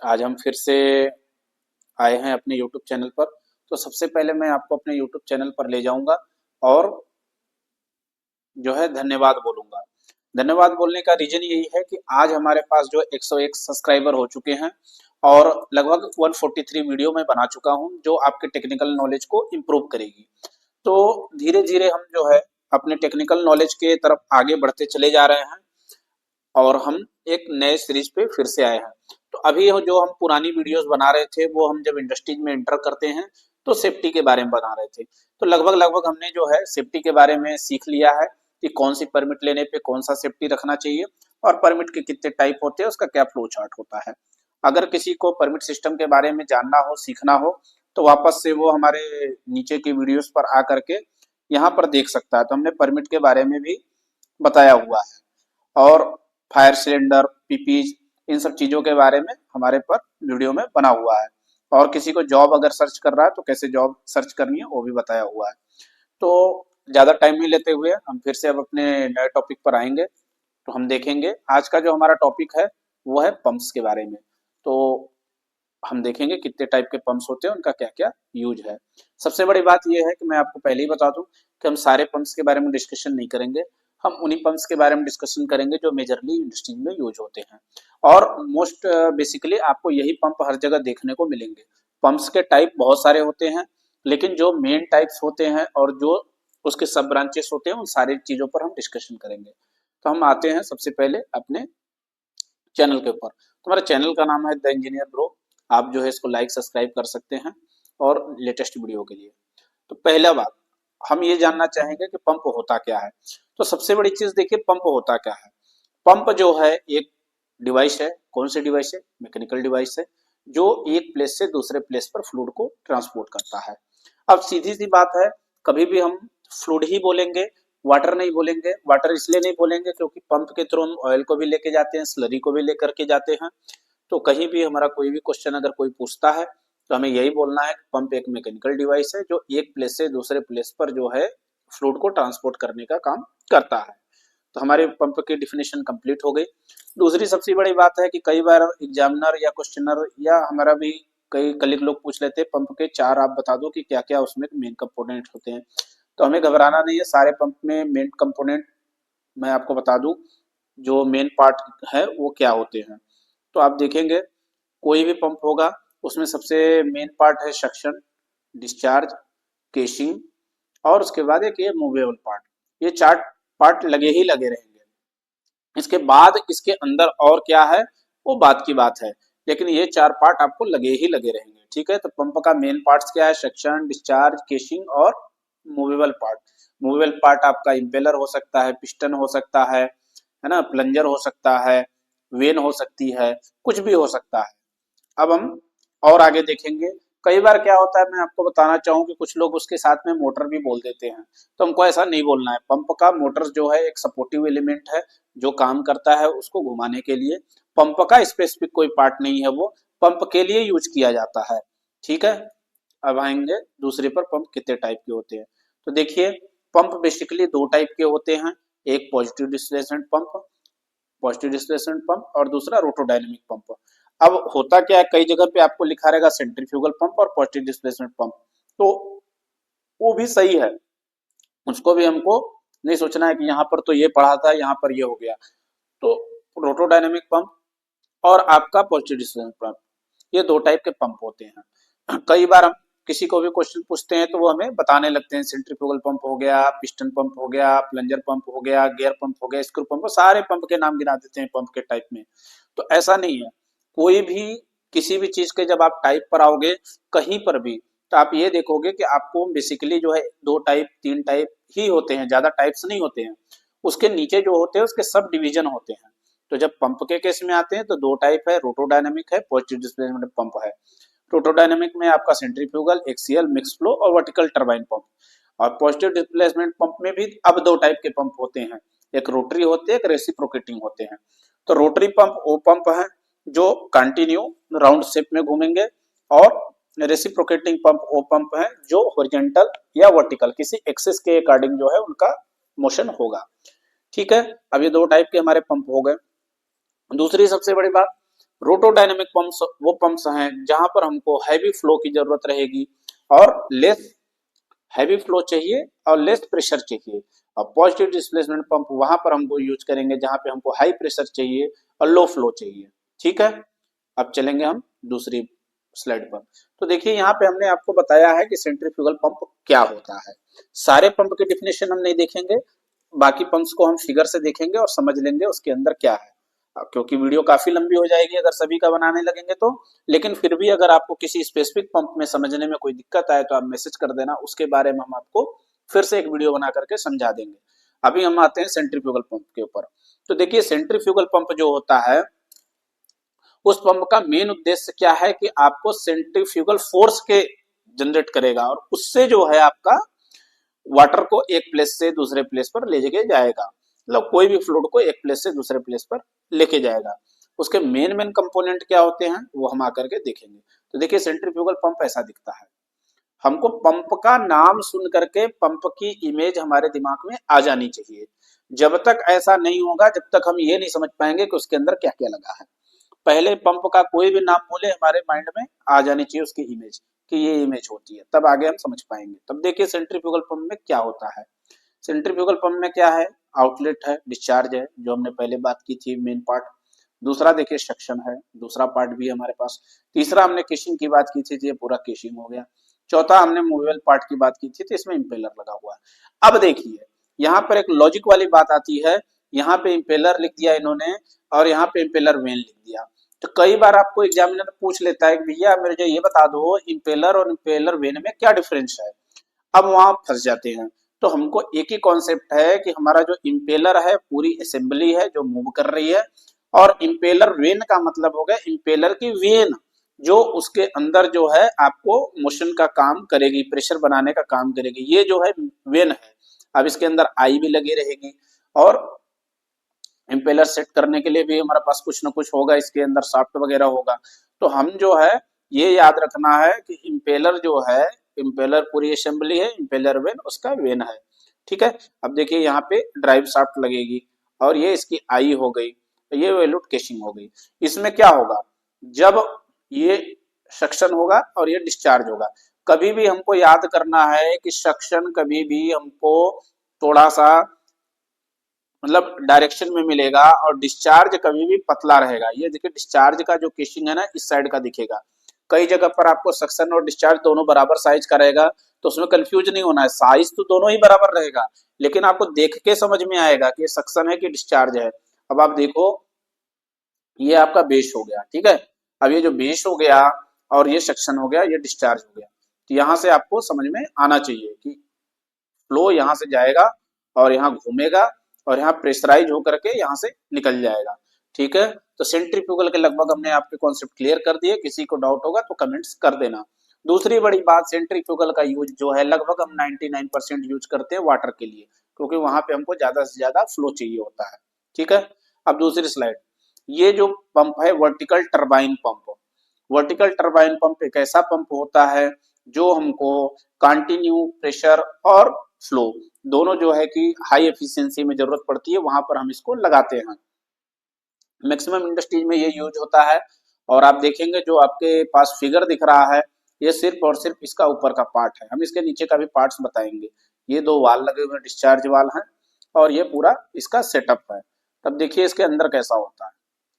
आज हम फिर से आए हैं अपने YouTube चैनल पर। तो सबसे पहले मैं आपको अपने YouTube चैनल पर ले जाऊंगा और जो है धन्यवाद बोलूंगा। धन्यवाद बोलने का रीजन यही है कि आज हमारे पास जो 101 सब्सक्राइबर हो चुके हैं और लगभग 143 वीडियो मैं बना चुका हूं जो आपके टेक्निकल नॉलेज को इम्प्रूव करेगी। तो धीरे धीरे हम जो है अपने टेक्निकल नॉलेज के तरफ आगे बढ़ते चले जा रहे हैं और हम एक नए सीरीज पे फिर से आए हैं। तो अभी जो हम पुरानी वीडियोस बना रहे थे वो हम जब इंडस्ट्रीज में एंटर करते हैं तो सेफ्टी के बारे में बना रहे थे। तो लगभग लगभग हमने जो है सेफ्टी के बारे में सीख लिया है कि कौन सी परमिट लेने पे कौन सा सेफ्टी रखना चाहिए और परमिट के कितने टाइप होते हैं, उसका क्या फ्लो चार्ट होता है। अगर किसी को परमिट सिस्टम के बारे में जानना हो, सीखना हो, तो वापस से वो हमारे नीचे की वीडियोस पर आ करके यहाँ पर देख सकता है। तो हमने परमिट के बारे में भी बताया हुआ है और फायर सिलेंडर, पीपीज, इन सब चीजों के बारे में हमारे पर वीडियो में बना हुआ है। और किसी को जॉब अगर सर्च कर रहा है तो कैसे जॉब सर्च करनी है वो भी बताया हुआ है। तो ज्यादा टाइम नहीं लेते हुए हम फिर से अब अपने नए टॉपिक पर आएंगे। तो हम देखेंगे आज का जो हमारा टॉपिक है वो है पंप्स के बारे में। तो हम देखेंगे कितने टाइप के पंप्स होते हैं, उनका क्या क्या यूज है। सबसे बड़ी बात यह है कि मैं आपको पहले ही बता दूं कि हम सारे पंप्स के बारे में डिस्कशन नहीं करेंगे। हम उन्हीं पंप्स के बारे में डिस्कशन करेंगे जो मेजरली इंडस्ट्री में यूज होते हैं। और मोस्ट बेसिकली आपको यही पंप हर जगह देखने को मिलेंगे। पंप्स के टाइप बहुत सारे होते हैं, लेकिन जो मेन टाइप्स होते हैं और जो उसके सब ब्रांचेस होते हैं उन सारी चीजों पर हम डिस्कशन करेंगे। तो हम आते हैं सबसे पहले अपने चैनल के ऊपर। तो हमारे चैनल का नाम है द इंजीनियर ब्रो। आप जो है इसको लाइक सब्सक्राइब कर सकते हैं और लेटेस्ट वीडियो के लिए। तो पहला बात हम ये जानना चाहेंगे कि पंप होता क्या है। तो सबसे बड़ी चीज देखिए, पंप होता क्या है। पंप जो है एक डिवाइस है। कौन सी डिवाइस है? मैकेनिकल डिवाइस है जो एक प्लेस से दूसरे प्लेस पर फ्लूइड को ट्रांसपोर्ट करता है। अब सीधी सी बात है, कभी भी हम फ्लूइड ही बोलेंगे, वाटर नहीं बोलेंगे। वाटर इसलिए नहीं बोलेंगे क्योंकि पंप के थ्रू हम ऑयल को भी लेके जाते हैं, स्लरी को भी लेकर के जाते हैं। तो कहीं भी हमारा कोई भी क्वेश्चन अगर कोई पूछता है तो हमें यही बोलना है कि पंप एक मैकेनिकल डिवाइस है जो एक प्लेस से दूसरे प्लेस पर जो है फ्लूइड को ट्रांसपोर्ट करने का काम करता है। तो हमारे पंप की डिफिनेशन कंप्लीट हो गई। दूसरी सबसे बड़ी बात है कि कई बार एग्जामिनर या क्वेश्चनर या हमारा भी कई कलीग लोग पूछ लेते हैं पंप के चार आप बता दो कि क्या क्या उसमें मेन कंपोनेंट होते हैं। तो हमें घबराना नहीं है, सारे पंप में मेन कंपोनेंट मैं आपको बता दूं जो मेन पार्ट है वो क्या होते हैं। तो आप देखेंगे कोई भी पंप होगा उसमें सबसे मेन पार्ट है सक्शन, डिस्चार्ज, केशिंग और उसके बाद एक ये मूवेबल पार्ट। ये चार पार्ट लगे ही लगे रहेंगे। इसके बाद इसके अंदर और क्या है वो बात की बात है, लेकिन ये चार पार्ट आपको लगे ही लगे रहेंगे। ठीक है, तो पंप का मेन पार्ट्स क्या है? सक्शन, डिस्चार्ज, केशिंग और मूवेबल पार्ट। मूवेबल पार्ट आपका इम्पेलर हो सकता है, पिस्टन हो सकता है ना, प्लंजर हो सकता है, वेन हो सकती है, कुछ भी हो सकता है। अब हम और आगे देखेंगे। कई बार क्या होता है, मैं आपको बताना चाहूँ कि कुछ लोग उसके साथ में मोटर भी बोल देते हैं। तो हमको ऐसा नहीं बोलना है। पंप का मोटर जो है एक सपोर्टिव एलिमेंट है जो काम करता है उसको घुमाने के लिए। पंप का स्पेसिफिक कोई पार्ट नहीं है, वो पंप के लिए यूज किया जाता है। ठीक है, अब आएंगे दूसरे पर, पंप कितने टाइप के होते हैं। तो देखिए पंप बेसिकली दो टाइप के होते हैं। एक positive displacement pump, positive displacement pump, और दूसरा रोटोडायनेमिक पंप। अब होता क्या है, कई जगह पे आपको लिखा रहेगा सेंट्रीफ्यूगल पंप और पॉजिटिव डिस्प्लेसमेंट पंप। तो वो भी सही है, उसको भी हमको नहीं सोचना है कि यहाँ पर तो ये पढ़ा था यहाँ पर ये हो गया। तो रोटोडायनेमिक पंप और आपका पॉजिटिव डिस्प्लेसमेंट पंप, ये दो टाइप के पंप होते हैं। कई बार हम किसी को भी क्वेश्चन पूछते हैं तो वो हमें बताने लगते हैं सेंट्रीफ्यूगल पंप हो गया, पिस्टन पंप हो गया, प्लंजर पंप हो गया, गियर पंप हो गया, स्क्रू पंप, सारे पंप के नाम गिना देते हैं पंप के टाइप में। तो ऐसा नहीं है। कोई भी किसी भी चीज के जब आप टाइप पर आओगे कहीं पर भी, तो आप ये देखोगे कि आपको बेसिकली जो है दो टाइप तीन टाइप ही होते हैं, ज्यादा टाइप्स नहीं होते हैं। उसके नीचे जो होते हैं उसके सब डिवीजन होते हैं। तो जब पंप के केस में आते हैं तो दो टाइप है, रोटोडायनेमिक है, पॉजिटिव डिस्प्लेसमेंट पंप है। रोटोडायनेमिक में आपका सेंट्रीफ्यूगल, एक्सियल, मिक्स फ्लो और वर्टिकल टरबाइन पंप। और पॉजिटिव डिस्प्लेसमेंट पंप में भी अब दो टाइप के पंप होते हैं, एक रोटरी होते हैं, एक रेसिप्रोकेटिंग होते हैं। तो रोटरी पंप वो पंप है जो कंटिन्यू राउंड शेप में घूमेंगे, और रेसिप्रोकेटिंग पंप वो पंप है जो हॉरिजॉन्टल या वर्टिकल किसी एक्सिस के अकॉर्डिंग जो है उनका मोशन होगा। ठीक है, अब ये दो टाइप के हमारे पंप हो गए। दूसरी सबसे बड़ी बात, रोटोडायनेमिक पंप्स वो पंप्स हैं जहां पर हमको हैवी फ्लो की जरूरत रहेगी और लेस हैवी फ्लो चाहिए और लेस प्रेशर चाहिए। और पॉजिटिव डिस्प्लेसमेंट पंप वहां पर हमको यूज करेंगे जहां पे हमको हाई प्रेशर चाहिए और लो फ्लो चाहिए। ठीक है, अब चलेंगे हम दूसरी स्लाइड पर। तो देखिए यहाँ पे हमने आपको बताया है कि सेंट्रीफ्यूगल पंप क्या होता है। सारे पंप के डिफिनेशन हम नहीं देखेंगे, बाकी पंप्स को हम फिगर से देखेंगे और समझ लेंगे उसके अंदर क्या है, क्योंकि वीडियो काफी लंबी हो जाएगी अगर सभी का बनाने लगेंगे तो। लेकिन फिर भी अगर आपको किसी स्पेसिफिक पंप में समझने में कोई दिक्कत आए तो आप मैसेज कर देना, उसके बारे में हम आपको फिर से एक वीडियो बना करके समझा देंगे। अभी हम आते हैं सेंट्रीफ्यूगल पंप के ऊपर। तो देखिए सेंट्रीफ्यूगल पंप जो होता है उस पंप का मेन उद्देश्य क्या है कि आपको सेंट्रीफ्यूगल फोर्स के जनरेट करेगा और उससे जो है आपका वाटर को एक प्लेस से दूसरे प्लेस पर ले जाके जाएगा, मतलब कोई भी फ्लूइड को एक प्लेस से दूसरे प्लेस पर लेके जाएगा। उसके मेन मेन कंपोनेंट क्या होते हैं वो हम आकर के देखेंगे। तो देखिए सेंट्रीफ्यूगल पंप ऐसा दिखता है। हमको पंप का नाम सुन करके पंप की इमेज हमारे दिमाग में आ जानी चाहिए। जब तक ऐसा नहीं होगा जब तक हम ये नहीं समझ पाएंगे कि उसके अंदर क्या क्या लगा है। पहले पंप का कोई भी नाम बोले हमारे माइंड में आ जानी चाहिए उसकी इमेज, कि ये इमेज होती है, तब आगे हम समझ पाएंगे। तब देखिए सेंट्रीफ्यूगल पंप में क्या होता है। सेंट्रीफ्यूगल पंप में क्या है, आउटलेट है, डिस्चार्ज है जो हमने पहले बात की थी मेन पार्ट। दूसरा देखिए सक्शन है, दूसरा पार्ट भी है हमारे पास। तीसरा हमने केशिंग की बात की थी तो ये पूरा केशिंग हो गया। चौथा हमने मूवेबल पार्ट की बात की थी तो इसमें इंपेलर लगा हुआ है। अब देखिए यहाँ पर एक लॉजिक वाली बात आती है, यहाँ पे इंपेलर लिख दिया इन्होंने और यहाँ पे इंपेलर वेन लिख दिया। तो कई बार आपको एग्जामिनर पूछ लेता है कि भैया मेरे ये बता दो इंपेलर और इंपेलर वेन में क्या डिफरेंस है। अब वहां फंस जाते हैं। तो हमको एक ही कॉन्सेप्ट है कि हमारा जो इंपेलर है पूरी असेंबली है जो मूव कर रही है, और इंपेलर वेन का मतलब हो गया इंपेलर की वेन जो उसके अंदर जो है आपको मोशन का काम करेगी, प्रेशर बनाने का काम करेगी, ये जो है वेन है। अब इसके अंदर आई भी लगी रहेगी और इंपेलर सेट करने के लिए भी हमारे पास कुछ ना कुछ होगा, इसके अंदर शाफ्ट वगैरह होगा। तो हम जो है ये याद रखना है कि इंपेलर जो है, इंपेलर पूरी असेंबली है, इंपेलर वेन उसका वेन है। ठीक है, अब देखिए यहाँ पे ड्राइव शाफ्ट लगेगी और ये इसकी आई हो गई, तो ये वेलुट केशिंग हो गई। इसमें क्या होगा, जब ये सक्शन होगा और ये डिस्चार्ज होगा। कभी भी हमको याद करना है कि सक्शन कभी भी हमको थोड़ा सा मतलब डायरेक्शन में मिलेगा और डिस्चार्ज कभी भी पतला रहेगा। ये देखिए डिस्चार्ज का जो केशिंग है ना इस साइड का दिखेगा। कई जगह पर आपको सक्शन और डिस्चार्ज दोनों बराबर साइज का रहेगा, तो उसमें कंफ्यूज नहीं होना है, साइज तो दोनों ही बराबर रहेगा, लेकिन आपको देख के समझ में आएगा कि सक्शन है कि डिस्चार्ज है। अब आप देखो ये आपका बेस हो गया, ठीक है। अब ये जो बेस हो गया और ये सक्शन हो गया, ये डिस्चार्ज हो गया। तो यहाँ से आपको समझ में आना चाहिए कि फ्लो यहाँ से जाएगा और यहाँ घूमेगा और यहाँ प्रेशराइज होकर के यहाँ से निकल जाएगा। ठीक है, तो सेंट्रीफ्यूगल के लगभग हमने आपके कॉन्सेप्ट क्लियर कर दिए। किसी को डाउट होगा तो कमेंट्स कर देना। दूसरी बड़ी बात, सेंट्रीफ्यूगल का यूज जो है लगभग हम 99% यूज करते हैं वाटर के लिए, क्योंकि वहां पे हमको ज्यादा से ज्यादा फ्लो चाहिए होता है। ठीक है, अब दूसरी स्लाइड। ये जो पंप है vertical turbine pump. Vertical turbine pump एक ऐसा पंप होता है जो हमको कंटिन्यू प्रेशर और फ्लो दोनों जो है कि हाई एफिशिएंसी में जरूरत पड़ती है, वहां पर हम इसको लगाते हैं। मैक्सिमम इंडस्ट्रीज में ये यूज होता है। और आप देखेंगे जो आपके पास फिगर दिख रहा है ये सिर्फ और सिर्फ इसका ऊपर का पार्ट है, हम इसके नीचे का भी पार्ट्स बताएंगे। ये दो वाल लगे हुए डिस्चार्ज वाल हैं और ये पूरा इसका सेटअप है। तब देखिए इसके अंदर कैसा होता है,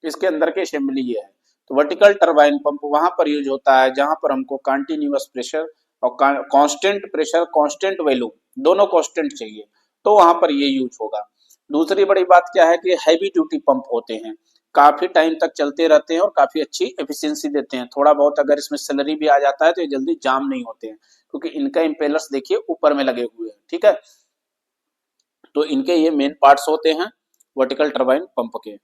इसके अंदर की असेंबली ये है। तो वर्टिकल टरबाइन पंप वहां पर यूज होता है जहां पर हमको कंटिन्यूअस प्रेशर और कांस्टेंट प्रेशर कांस्टेंट वैल्यू दोनों कांस्टेंट चाहिए, तो वहां पर ये यूज होगा। दूसरी बड़ी बात क्या है कि हैवी ड्यूटी पंप होते हैं, काफी टाइम तक चलते रहते हैं और काफी अच्छी एफिशिएंसी देते हैं। थोड़ा बहुत अगर इसमें सैलरी भी आ जाता है तो ये जल्दी जाम नहीं होते हैं, क्योंकि इनका इंपेलर्स देखिए ऊपर में लगे हुए हैं। ठीक है, तो इनके ये मेन पार्ट्स होते हैं वर्टिकल टरबाइन पंप के।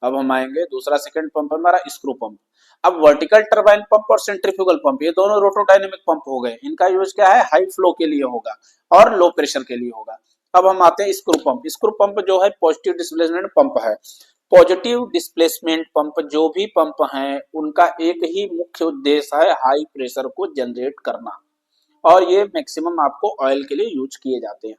अब हम आएंगे दूसरा सेकंड पंप हमारा स्क्रू पंप। अब वर्टिकल टरबाइन पंप और सेंट्रीफ्यूगल पंप ये दोनों रोटोडायनेमिक पंप हो गए। इनका यूज क्या है, हाई फ्लो के लिए होगा और लो प्रेशर के लिए होगा। अब हम आते हैं स्क्रू पंप। स्क्रू पंप जो है पॉजिटिव डिस्प्लेसमेंट पंप है। पॉजिटिव डिस्प्लेसमेंट पंप जो भी पंप हैं उनका एक ही मुख्य उद्देश्य है हाई प्रेशर को जनरेट करना, और ये मैक्सिमम आपको ऑयल के लिए यूज किए जाते हैं।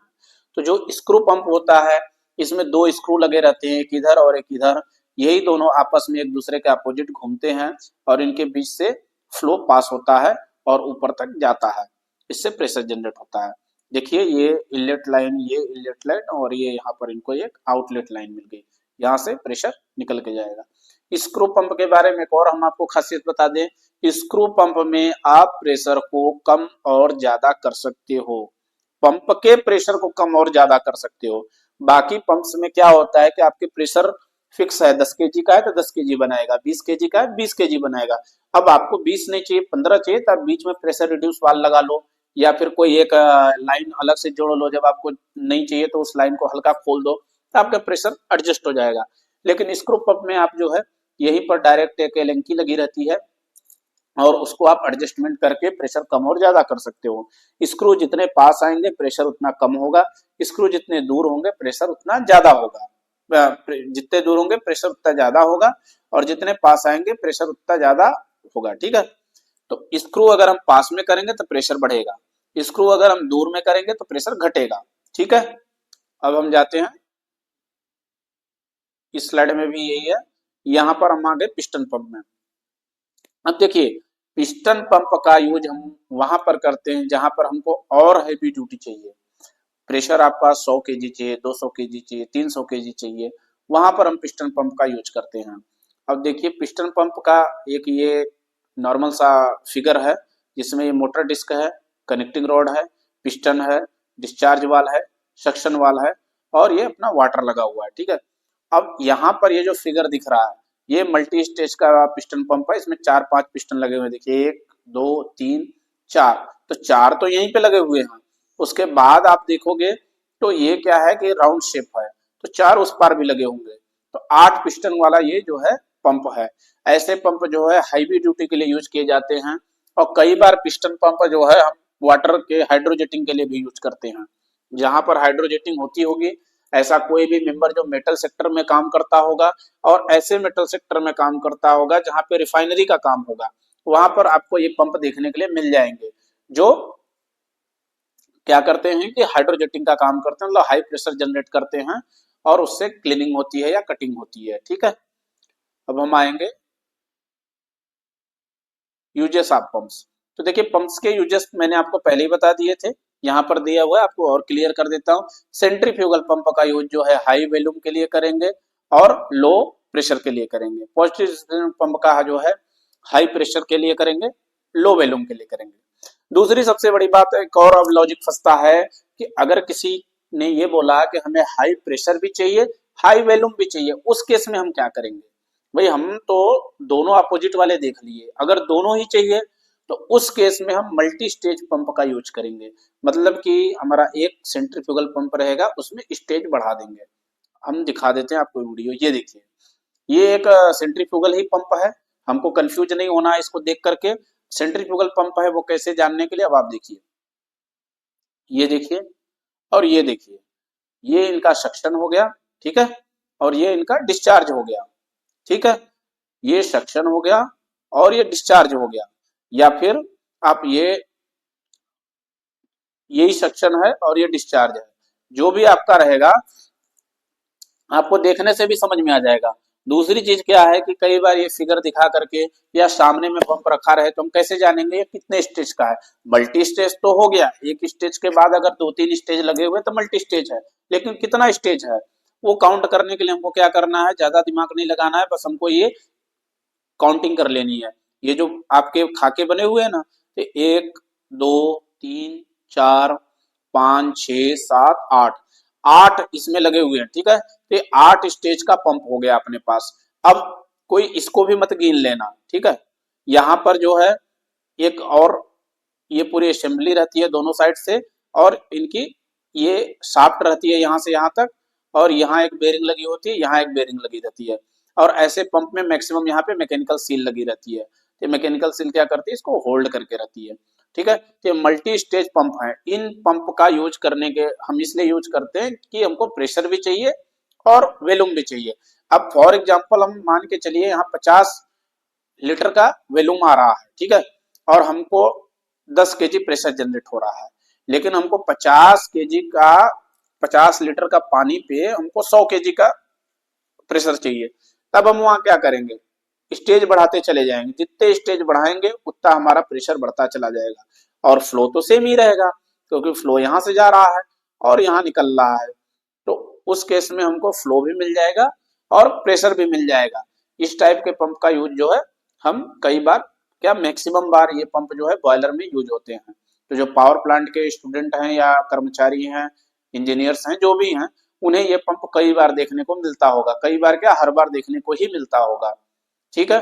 तो जो स्क्रू पंप होता है इसमें दो स्क्रू लगे रहते हैं, एक इधर और एक इधर। यही दोनों आपस में एक दूसरे के अपोजिट घूमते हैं और इनके बीच से फ्लो पास होता है और ऊपर तक जाता है, इससे प्रेशर जनरेट होता है। देखिए ये इनलेट लाइन, ये इनलेट लाइन और ये यहाँ पर इनको एक आउटलेट लाइन मिल गई, यहाँ से प्रेशर निकल के जाएगा। स्क्रू पंप के बारे में एक और हम आपको खासियत बता दें, स्क्रू पंप में आप प्रेशर को कम और ज्यादा कर सकते हो, पंप के प्रेशर को कम और ज्यादा कर सकते हो। बाकी पंप्स में क्या होता है कि आपके प्रेशर फिक्स है, 10 केजी का है तो 10 केजी बनाएगा, 20 केजी का है 20 केजी बनाएगा। अब आपको 20 नहीं चाहिए, 15 चाहिए, तो आप बीच में प्रेशर रिड्यूस वाल्व लगा लो या फिर कोई एक लाइन अलग से जोड़ लो। जब आपको नहीं चाहिए तो उस लाइन को हल्का खोल दो तो आपका प्रेशर एडजस्ट हो जाएगा। लेकिन स्क्रू पंप में आप जो है यहीं पर डायरेक्ट एक एलेंकी लगी रहती है और उसको आप एडजस्टमेंट करके प्रेशर कम और ज्यादा कर सकते हो। स्क्रू जितने पास आएंगे प्रेशर उतना कम होगा, स्क्रू जितने दूर होंगे प्रेशर उतना ज्यादा होगा। जितने दूर होंगे प्रेशर उतना ज्यादा होगा और जितने पास आएंगे प्रेशर उतना ज्यादा होगा। ठीक है, तो स्क्रू अगर हम पास में करेंगे तो प्रेशर बढ़ेगा, स्क्रू अगर हम दूर में करेंगे तो प्रेशर घटेगा। ठीक है, अब हम जाते हैं, इस स्लाइड में भी यही है। यहां पर हम आ गए पिस्टन पंप में। अब देखिए पिस्टन पंप का यूज हम वहां पर करते हैं जहां पर हमको और हैवी ड्यूटी चाहिए, प्रेशर आपका 100 केजी चाहिए, 200 केजी चाहिए, 300 केजी चाहिए, वहां पर हम पिस्टन पंप का यूज करते हैं। अब देखिए पिस्टन पंप का एक ये नॉर्मल सा फिगर है जिसमें ये मोटर डिस्क है, कनेक्टिंग रॉड है, पिस्टन है, डिस्चार्ज वाल है, सक्शन वाल है और ये अपना वाटर लगा हुआ है। ठीक है, अब यहाँ पर ये जो फिगर दिख रहा है ये मल्टी स्टेज का पिस्टन पंप है, इसमें 4-5 पिस्टन लगे हुए, देखिए 1 2 3 4, तो 4 तो यहीं पे लगे हुए हैं। उसके बाद आप देखोगे तो ये क्या है कि राउंड शेप है, तो 4 उस पार भी लगे होंगे, तो 8 पिस्टन वाला ये जो है पंप है। ऐसे पंप जो है हैवी ड्यूटी के लिए यूज किए जाते हैं और कई बार पिस्टन पंप जो है हम वाटर के हाइड्रोजेटिंग के लिए भी यूज करते हैं। जहां पर हाइड्रोजेटिंग होती होगी ऐसा कोई भी मेंबर जो मेटल सेक्टर में काम करता होगा और ऐसे मेटल सेक्टर में काम करता होगा जहां पे रिफाइनरी का काम होगा, वहां पर आपको ये पंप देखने के लिए मिल जाएंगे जो क्या करते हैं कि हाइड्रोजेटिंग का काम करते हैं, मतलब हाई प्रेशर जनरेट करते हैं और उससे क्लीनिंग होती है या कटिंग होती है। ठीक है, अब हम आएंगे यूजेस ऑफ पंप्स। तो देखिए पंप्स के यूजेस मैंने आपको पहले ही बता दिए थे, यहाँ पर दिया हुआ है, आपको और क्लियर कर देता हूँ। सेंट्रीफ्यूगल पंप का यूज जो है हाई वॉल्यूम के लिए करेंगे और लो प्रेशर के लिए करेंगे। पॉजिटिव पंप का जो है हाई प्रेशर के लिए करेंगे, लो वॉल्यूम के लिए करेंगे। दूसरी सबसे बड़ी बात एक और अब लॉजिक फंसता है कि अगर किसी ने ये बोला कि हमें हाई प्रेशर भी चाहिए हाई वॉल्यूम भी चाहिए, उस केस में हम क्या करेंगे? भाई हम तो दोनों अपोजिट वाले देख लिए, अगर दोनों ही चाहिए तो उस केस में हम मल्टी स्टेज पंप का यूज करेंगे। मतलब कि हमारा एक सेंट्रीफ्यूगल पंप रहेगा उसमें स्टेज बढ़ा देंगे। हम दिखा देते हैं आपको वीडियो, ये देखिए ये एक सेंट्रीफ्यूगल ही पंप है, हमको कंफ्यूज नहीं होना है इसको देख करके। सेंट्रीफ्यूगल पंप है वो कैसे जानने के लिए अब आप देखिए, ये देखिए और ये देखिए, ये इनका सक्शन हो गया, ठीक है, और ये इनका डिस्चार्ज हो गया। ठीक है, ये सक्शन हो गया और ये डिस्चार्ज हो गया, या फिर आप ये यही सक्शन है और ये डिस्चार्ज है, जो भी आपका रहेगा आपको देखने से भी समझ में आ जाएगा। दूसरी चीज क्या है कि कई बार ये फिगर दिखा करके या सामने में पंप रखा रहे तो हम कैसे जानेंगे ये कितने स्टेज का है? मल्टी स्टेज तो हो गया, एक स्टेज के बाद अगर 2-3 स्टेज लगे हुए तो मल्टी स्टेज है, लेकिन कितना स्टेज है वो काउंट करने के लिए हमको क्या करना है, ज्यादा दिमाग नहीं लगाना है, बस हमको ये काउंटिंग कर लेनी है। ये जो आपके खाके बने हुए हैं ना, तो 1 2 3 4 5 6 7 8, 8 इसमें लगे हुए हैं। ठीक है, तो ये 8 स्टेज का पंप हो गया अपने पास। अब कोई इसको भी मत गिन लेना, ठीक है। यहाँ पर जो है एक और ये पूरी असेंबली रहती है दोनों साइड से, और इनकी ये शाफ्ट रहती है यहाँ से यहाँ तक, और यहाँ एक बेरिंग लगी होती है, यहाँ एक बेरिंग लगी रहती है, और ऐसे पंप में मैक्सिमम यहाँ पे मैकेनिकल सील लगी रहती है। तो मैकेनिकल सील क्या करती है, इसको होल्ड करके रहती है। ठीक है, तो मल्टी स्टेज पंप है। इन पंप का यूज करने के हम इसलिए यूज करते हैं कि हमको प्रेशर भी चाहिए और वॉल्यूम भी चाहिए। अब फॉर एग्जांपल हम मान के चलिए यहाँ 50 लीटर का वॉल्यूम आ रहा है, ठीक है, और हमको 10 केजी प्रेशर जनरेट हो रहा है, लेकिन हमको 50 केजी का 50 लीटर का पानी पे हमको 100 केजी का प्रेशर चाहिए। तब हम वहां क्या करेंगे, स्टेज बढ़ाते चले जाएंगे। जितने स्टेज बढ़ाएंगे उतना हमारा प्रेशर बढ़ता चला जाएगा। और फ्लो तो सेम ही रहेगा, क्योंकि फ्लो यहाँ से जा रहा है और यहाँ निकल रहा है। तो उस केस में हमको फ्लो भी मिल जाएगा और प्रेशर भी मिल जाएगा। इस टाइप के पंप का यूज जो है हम कई बार, क्या मैक्सिमम बार ये पंप जो है बॉयलर में यूज होते हैं। तो जो पावर प्लांट के स्टूडेंट हैं या कर्मचारी हैं, इंजीनियर्स हैं, जो भी हैं, उन्हें ये पंप कई बार देखने को मिलता होगा। कई बार क्या, हर बार देखने को ही मिलता होगा। ठीक है,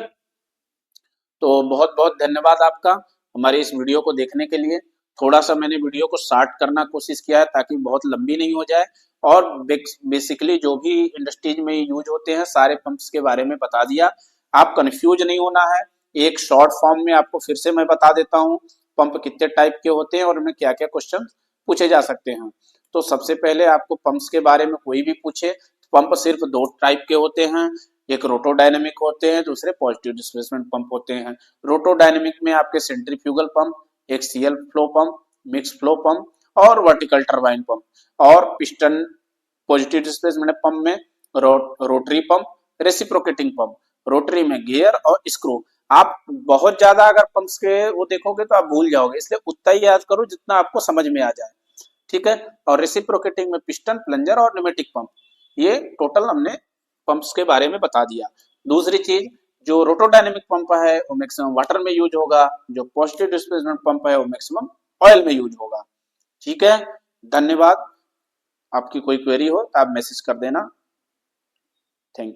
तो बहुत बहुत धन्यवाद आपका हमारे इस वीडियो को देखने के लिए। थोड़ा सा मैंने वीडियो को शार्ट करना कोशिश किया है ताकि बहुत लंबी नहीं हो जाए, और बेसिकली जो भी इंडस्ट्रीज में यूज होते हैं सारे पंप्स के बारे में बता दिया। आप कंफ्यूज नहीं होना है, एक शॉर्ट फॉर्म में आपको फिर से मैं बता देता हूँ पंप कितने टाइप के होते हैं और उनमें क्या क्या क्वेश्चन पूछे जा सकते हैं। तो सबसे पहले आपको पंप्स के बारे में कोई भी पूछे, पंप सिर्फ दो टाइप के होते हैं, एक रोटोडायनेमिक होते हैं, दूसरे पॉजिटिव डिस्प्लेसमेंट पंप होते हैं। रोटोडायनेमिक में आपके centrifugal pump, axial flow pump, mix flow pump और वर्टिकल टरबाइन पंप। और पिस्टन पॉजिटिव डिस्प्लेसमेंट पंप में rotary pump, reciprocating pump, rotary में गियर और स्क्रू। आप बहुत ज्यादा अगर पंप्स के वो देखोगे तो आप भूल जाओगे, इसलिए उतना ही याद करो जितना आपको समझ में आ जाए। ठीक है, और रेसिप्रोकेटिंग में पिस्टन, प्लंजर और न्यूमेटिक पंप। ये टोटल हमने पंप्स के बारे में बता दिया। दूसरी चीज, जो रोटोडायनेमिक पंप है वो मैक्सिमम वाटर में यूज होगा, जो पॉजिटिव डिस्प्लेसमेंट पंप है वो मैक्सिमम ऑयल में यूज होगा। ठीक है, धन्यवाद। आपकी कोई क्वेरी हो तो आप मैसेज कर देना।